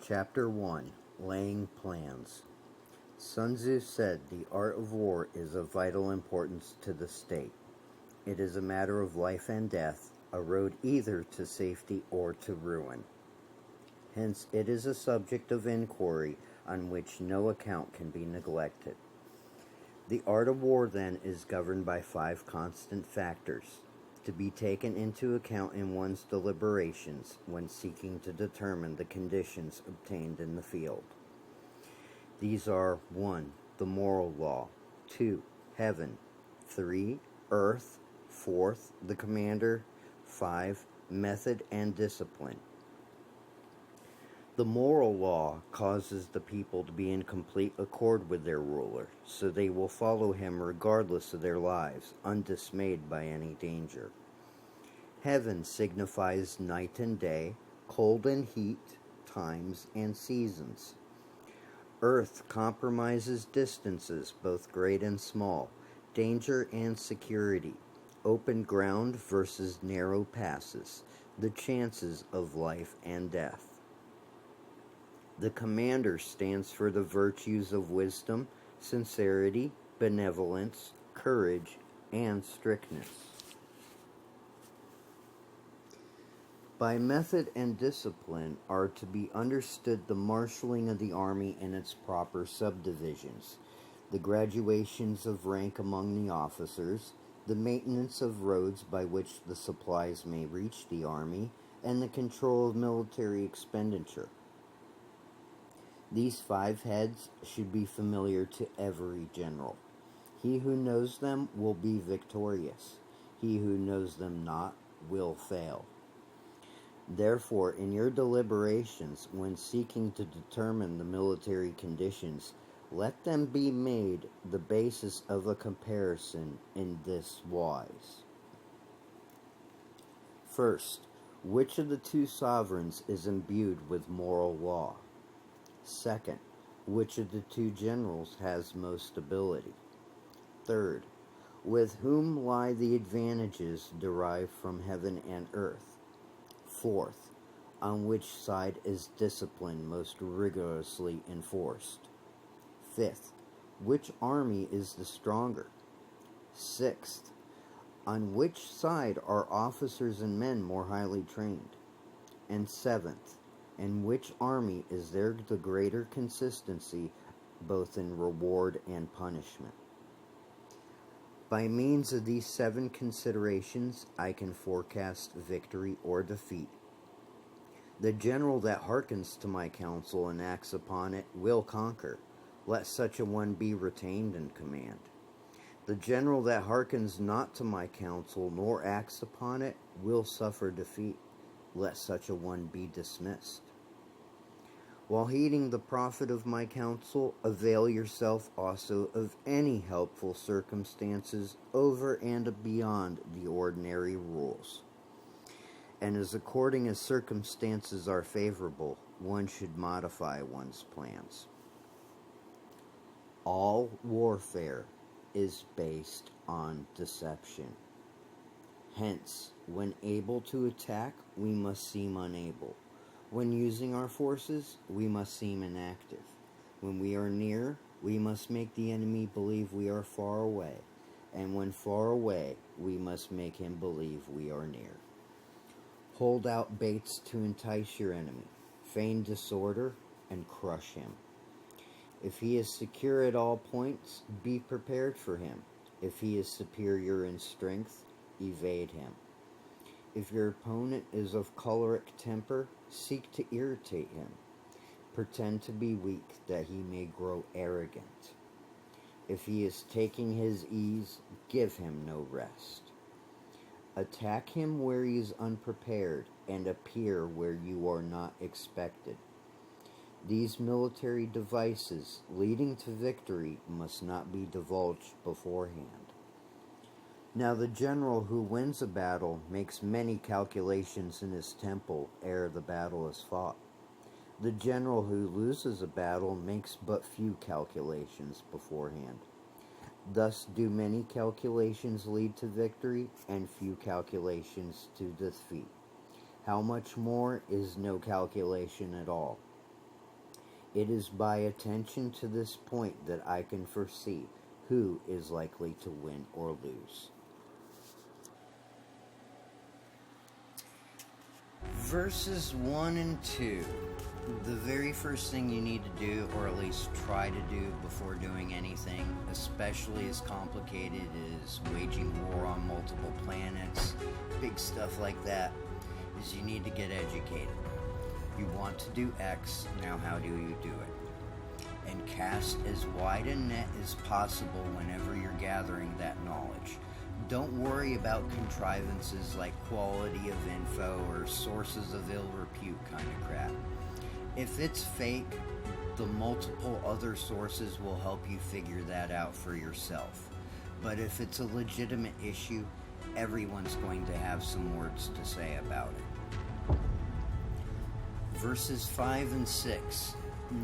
Chapter 1 Laying Plans. Sun-tzu said the art of war is of vital importance to the state. It is a matter of life and death, a road either to safety or to ruin. Hence, it is a subject of inquiry on which no account can be neglected. The art of war, then, is governed by 5 constant factors, to be taken into account in one's deliberations when seeking to determine the conditions obtained in the field. These are 1. The moral law, 2. Heaven, 3. Earth, 4. The commander, 5. Method and discipline. The moral law causes the people to be in complete accord with their ruler, so they will follow him regardless of their lives, undismayed by any danger. Heaven signifies night and day, cold and heat, times and seasons. Earth compromises distances, both great and small, danger and security, open ground versus narrow passes, the chances of life and death. The commander stands for the virtues of wisdom, sincerity, benevolence, courage, and strictness. By method and discipline are to be understood the marshalling of the army in its proper subdivisions, the graduations of rank among the officers, the maintenance of roads by which the supplies may reach the army, and the control of military expenditure. These 5 heads should be familiar to every general. He who knows them will be victorious. He who knows them not will fail. Therefore, in your deliberations, when seeking to determine the military conditions, let them be made the basis of a comparison in this wise. First, which of the 2 sovereigns is imbued with moral law? Second, which of the 2 generals has most ability? Third, with whom lie the advantages derived from heaven and earth? Fourth, on which side is discipline most rigorously enforced? Fifth, which army is the stronger? Sixth, on which side are officers and men more highly trained? And seventh, in which army is there the greater consistency both in reward and punishment? By means of these 7 considerations, I can forecast victory or defeat. The general that hearkens to my counsel and acts upon it will conquer. Let such a one be retained in command. The general that hearkens not to my counsel nor acts upon it will suffer defeat. Let such a one be dismissed. While heeding the profit of my counsel, avail yourself also of any helpful circumstances over and beyond the ordinary rules. And as according as circumstances are favorable, one should modify one's plans. All warfare is based on deception. Hence, when able to attack, we must seem unable. When using our forces, we must seem inactive. When we are near, we must make the enemy believe we are far away. And when far away, we must make him believe we are near. Hold out baits to entice your enemy. Feign disorder and crush him. If he is secure at all points, be prepared for him. If he is superior in strength, evade him. If your opponent is of choleric temper, seek to irritate him. Pretend to be weak, that he may grow arrogant. If he is taking his ease, give him no rest. Attack him where he is unprepared, and appear where you are not expected. These military devices leading to victory must not be divulged beforehand. Now the general who wins a battle makes many calculations in his temple ere the battle is fought. The general who loses a battle makes but few calculations beforehand. Thus do many calculations lead to victory, and few calculations to defeat. How much more is no calculation at all? It is by attention to this point that I can foresee who is likely to win or lose. Verses 1 and 2. The very first thing you need to do, or at least try to do before doing anything, especially as complicated as waging war on multiple planets, big stuff like that, is you need to get educated. You want to do X, now how do you do it? And cast as wide a net as possible whenever you're gathering that knowledge. Don't worry about contrivances like quality of info or sources of ill repute kind of crap. If it's fake, the multiple other sources will help you figure that out for yourself. But if it's a legitimate issue, everyone's going to have some words to say about it. Verses 5 and 6.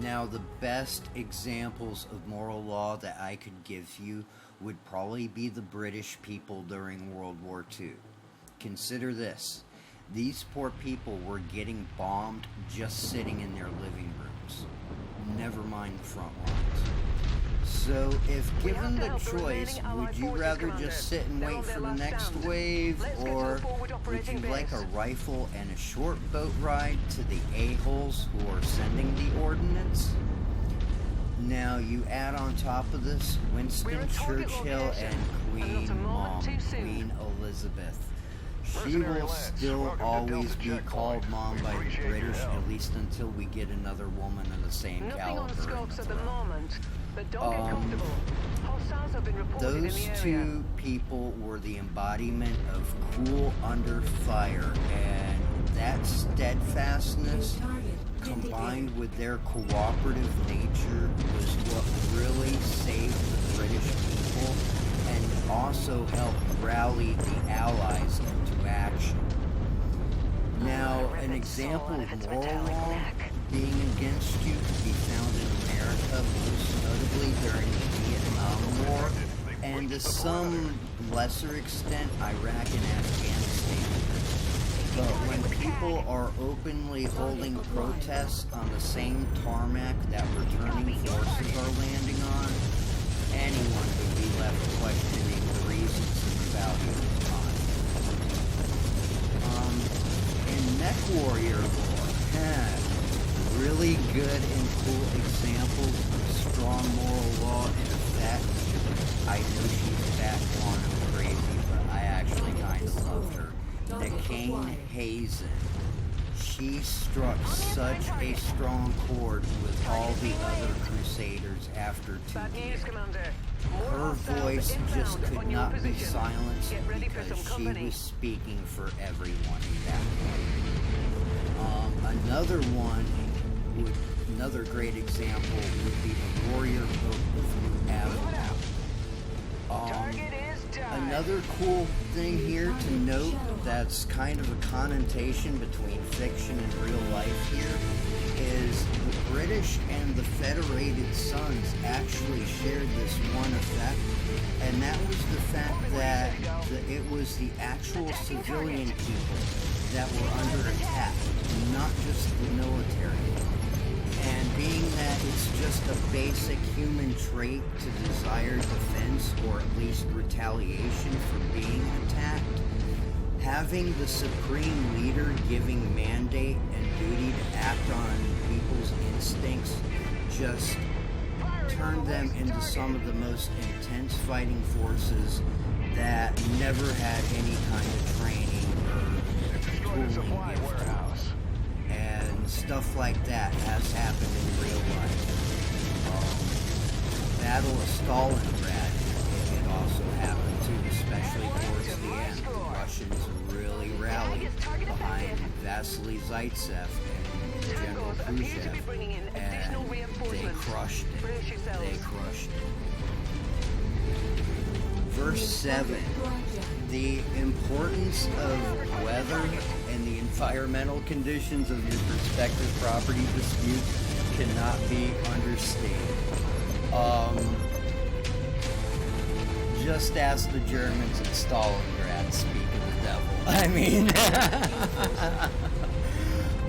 Now, the best examples of moral law that I could give you would probably be the British people during World War II. Consider this. These poor people were getting bombed just sitting in their living rooms. Never mind the front lines. So, if given the choice, would you rather just sit and wait for the next wave, or would you like a rifle and a short boat ride to the a-holes who are sending the ordnance? Now, you add on top of this Winston Churchill and Queen Mom, Queen Elizabeth. She will still always be called Mom by the British, at least until we get another woman of the same caliber. Those two people were the embodiment of cool under fire, and that steadfastness, combined with their cooperative nature, was what really saved the British people and also helped rally the Allies into action. Now, an example of moral law being against you could be found in America, most notably during the Vietnam War, and to some lesser extent, Iraq and Afghanistan. But when people are openly holding protests on the same tarmac that returning forces are landing on, anyone would be left questioning the reasons and the value of time. In Mech Warrior lore, really good and cool examples of strong moral law in effect. I know she's back on and crazy, but I actually kind of loved her. Nicane Hazen. She struck such a strong chord with all the other Crusaders after Tukey. Her voice just could not be silenced because she was speaking for everyone in that way. Another great example would be the Warrior Pope of New Avenue. Another cool thing here to note that's kind of a connotation between fiction and real life here is the British and the Federated Sons actually shared this one effect, and that was the fact that it was the actual civilian people that were under attack, not just the military. And being that it's just a basic human trait to desire defense or at least retaliation for being attacked, having the supreme leader giving mandate and duty to act on people's instincts just turned them into some of the most intense fighting forces that never had any kind of training or tooling given. And stuff like that has happened in real life. Battle of Stalingrad, it also happened too, especially towards the end. The Russians really rallied behind Vasily Zaitsev and General Khrushchev, and they crushed it. Verse 7. The importance of weather and the environmental conditions of your respective property disputes cannot be understated. Just ask the Germans at Stalingrad, speak of the devil. I mean,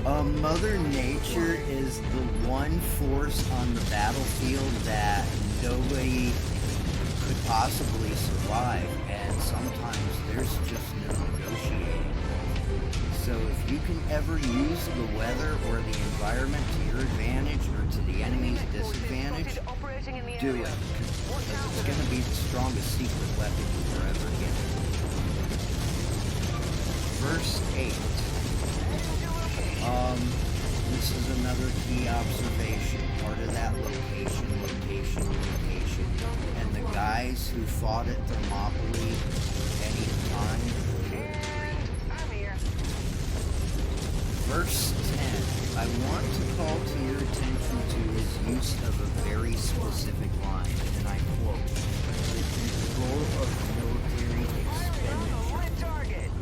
Mother Nature is the one force on the battlefield that nobody could possibly survive, and sometimes there's just no negotiating. So if you can ever use the weather or the environment to your advantage or to the enemy's disadvantage, do it. Because it's going to be the strongest secret weapon you will ever get. Verse 8. This is another key observation. Part of that location. And the guys who fought at Thermopylae any time would agree. Verse 10. I want to call to your attention to his use of a very specific line, and I quote, the control of military expenditure.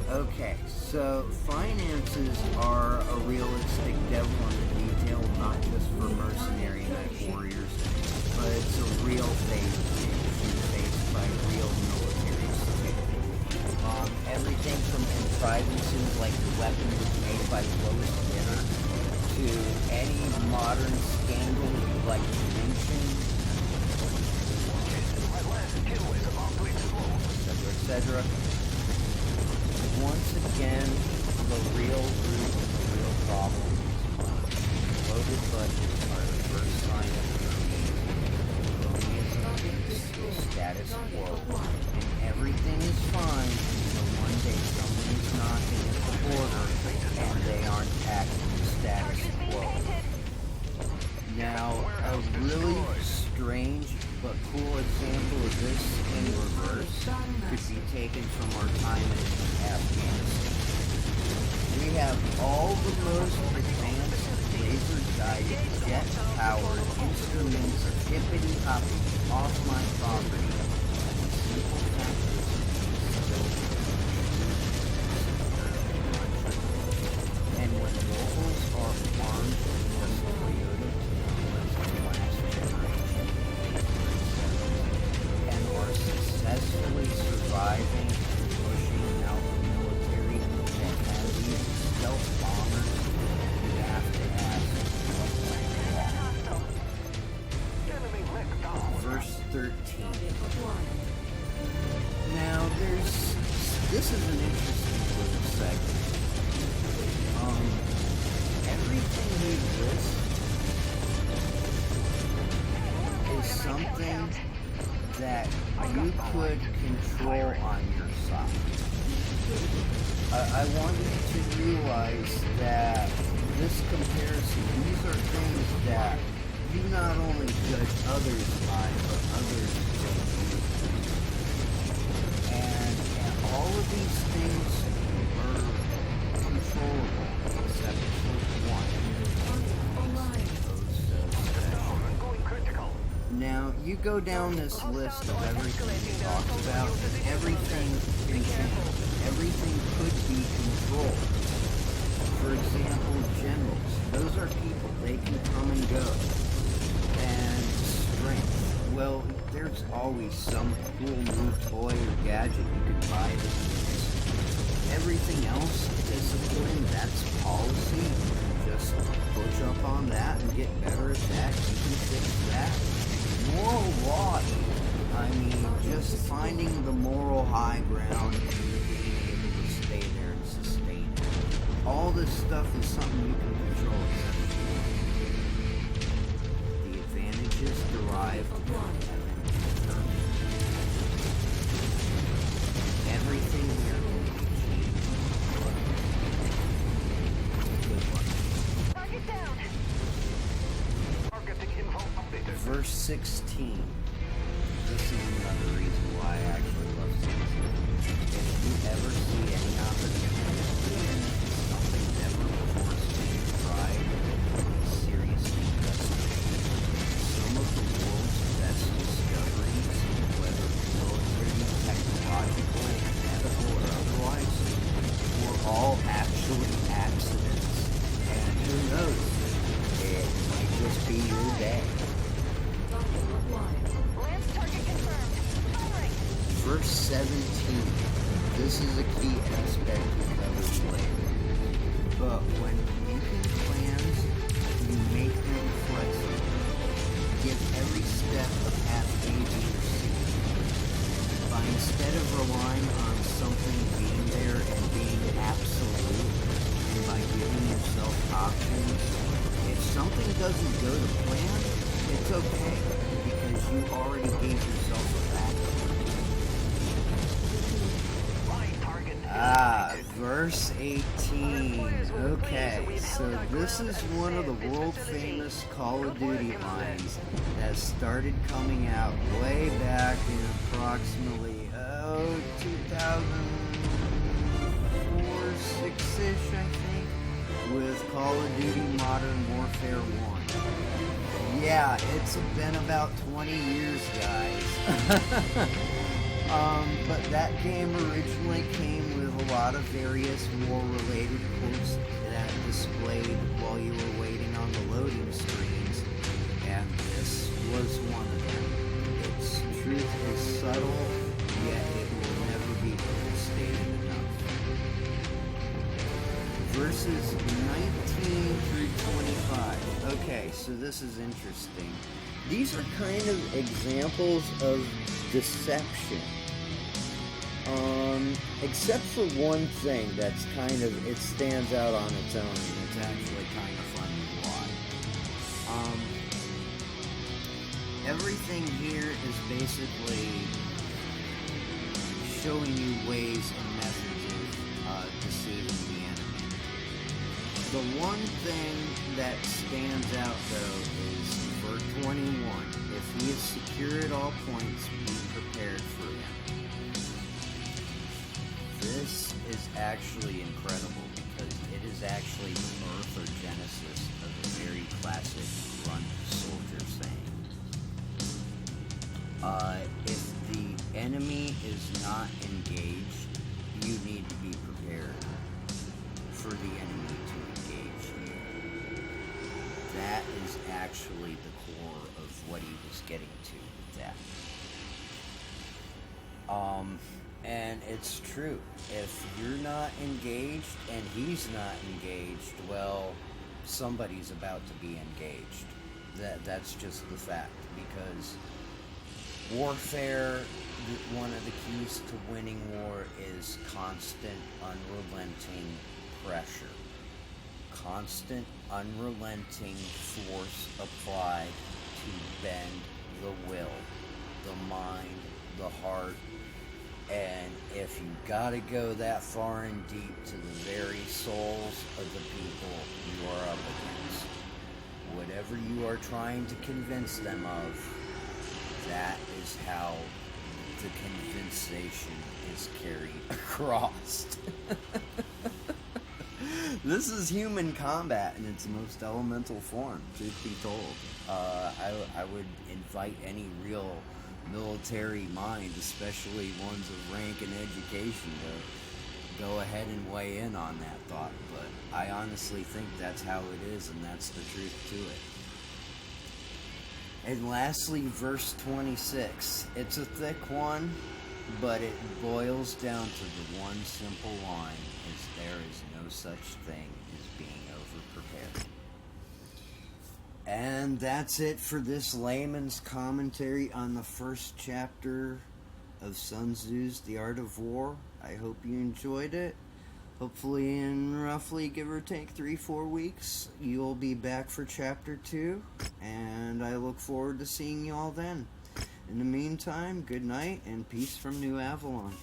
Okay, so finances are a realistic devil in the detail, not just for mercenary knight warriors, but it's a real issue faced by real military skill. Everything from contrivances like the weapons made by lowest bidder to any modern scandal you'd like to mention, etc. Once again, the real root of the real problem is money. Loaded budgets are the first sign of status quo. And everything is fine until one day someone is knocking at the border and they aren't acting the status quo. Now, a really strange but cool example of this in reverse could be taken from our time in Afghanistan. We have all the most advanced laser-guided, jet-powered instruments hippity-hopping off my property. Simple fact is, and when locals are armed with Toyota last generation, and are successfully surviving and pushing out the military that has these stealth bombers, you have to ask what's Verse 13. Now this is an interesting little segment. Everything we list is something that you could control on your side. I want you to realize that this comparison, these are things that you not only judge others by, but others judge you. And all of these things are controllable, except for one. Now, you go down this list of everything he talks about, and everything can change. Everything could be controlled. For example, generals. Those are people. They can come and go. And strength. Well, there's always some cool new toy or gadget you can buy that is. Everything else, discipline, that's policy. Just push up on that and get better at that. You can fix that. Moral law, I mean, just finding the moral high ground and being able to stay there and sustain it. All this stuff is something you can control. The advantages derived from everything here can be changed. Good luck. Target down. Verse 16. This is another reason why I actually love sun-tzu. If you ever see any opportunity, something never before seen, tried, seriously investigate. Some of the world's best discoveries, whether military, technological, medical, or otherwise, were all actually accidents. And who knows? It might just be your day. Verse 17. This is a key aspect of the plan. But when you can something doesn't go to plan, it's okay, because you already gave yourself a backup. Verse 18. Okay, so this is one of the world-famous Call of Duty lines that started coming out way back in approximately, 2004, 6-ish, I think, with Call of Duty Modern Warfare 1. Yeah, it's been about 20 years, guys. But that game originally came with a lot of various war-related quotes that displayed while you were waiting on the loading screens, and this was one of them. Its truth is subtle, yet it will never be overstated enough. Verses 19 through 25. Okay, so this is interesting. These are kind of examples of deception. Except for one thing that's kind of, it stands out on its own, and it's actually kind of fun to watch. Everything here is basically showing you ways and methods of deceiving the enemy. The one thing that stands out, though, is for 21. If he is secure at all points, be prepared for him. This is actually incredible because it is actually the birth or genesis of a very classic grunt soldier saying. If the enemy is not engaged, you need to be prepared for the enemy to engage you. That is actually the core of what he was getting to with that. And it's true. If you're not engaged and he's not engaged, well, somebody's about to be engaged. That's just the fact. Because warfare, one of the keys to winning war is constant, unrelenting pressure. Constant, unrelenting force applied to bend the will, the mind, the heart. And if you gotta go that far and deep to the very souls of the people you are up against, whatever you are trying to convince them of, that is how the convincation is carried across. This is human combat in its most elemental form, truth be told. I would invite any real military mind, especially ones of rank and education, to go ahead and weigh in on that thought. But I honestly think that's how it is, and that's the truth to it. And lastly, verse 26. It's a thick one, but it boils down to the one simple line, is there is no such thing as being overprepared. And that's it for this layman's commentary on the first chapter of Sun Tzu's The Art of War. I hope you enjoyed it. Hopefully in roughly, give or take, 3-4 weeks, you'll be back for chapter 2. And I look forward to seeing you all then. In the meantime, good night and peace from New Avalon.